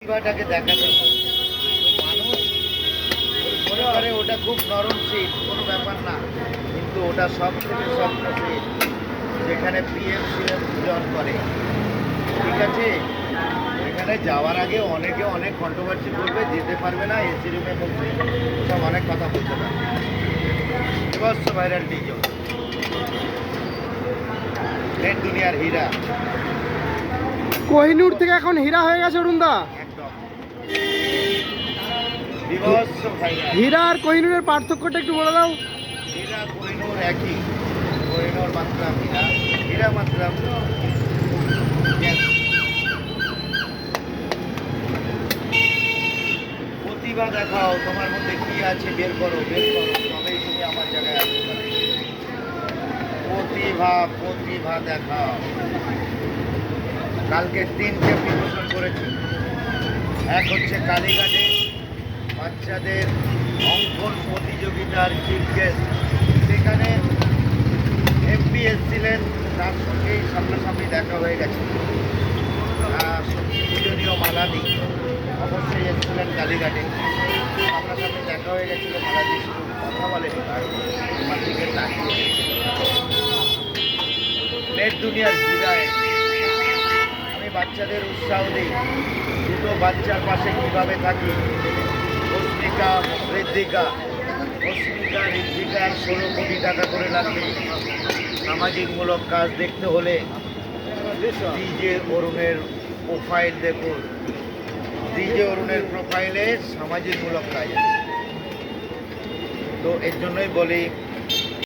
প্রতিভাটাকে দেখাতে হয়। তো মানুষ মনে করে ওটা খুব নরম সিট, কোনো ব্যাপার না, কিন্তু ওটা সব থেকে শক্ত সিট, যেখানে পিএম সিএম জন করে। ঠিক আছে, এখানে যাওয়ার আগে অনেকে অনেক কন্ট্রোভার্সি করবে, যেতে পারবে না, এসি রুমে বলছে, সব অনেক কথা বলতে পারবে। এবার ভাইরাল ডিজো নেট দুনিয়ার হীরা, কোহিনূর থেকে এখন হীরা হয়ে গেছে অরুণদা। একদম বিভৎস ভাইরাল। হীরা আর কোহিনূরের পার্থক্যটা একটু বলে দাও। হীরা কোহিনূর একই, কোহিনূর মাত্রাম হীরা, হীরা মাত্রাম। প্রতিভা দেখাও, তোমার মধ্যে কি আছে বের করো, বের করো, তবেই তুমি আমার জায়গায় আসতে পারবে। প্রতিভা, প্রতিভা দেখাও। কালকে 3টে প্রমোশন করেছি। এক হচ্ছে কালীঘাটে বাচ্চাদের অঙ্কন প্রতিযোগিতার চিফ গেস্ট, সেখানে এমপি এসেছিলেন, তার সঙ্গেই সামনাসামনি দেখা হয়ে গেছে। পূজনীয় মালাদি অবশ্যই এসেছিলেন কালীঘাটে, সামনাসামনি দেখা হয়ে গেছিল। মালাদি শুধু কথা বলেনি, আমার দিকে তাকিয়ে নেট দুনিয়ার হীরায় আমি বাচ্চাদের উৎসাহ দিই। দুটো বাচ্চার পাশে কীভাবে থাকি, অস্মিকা ঋদ্ধিকা, অস্মিকা ঋদ্ধিকা 16 কোটি টাকা করে লাগবে। সামাজিকমূলক কাজ দেখতে হলে ডিজে অরুণের প্রোফাইল দেখুন। ডিজে অরুণের প্রোফাইলে সামাজিকমূলক কাজ আছে। তো এর জন্যই বলি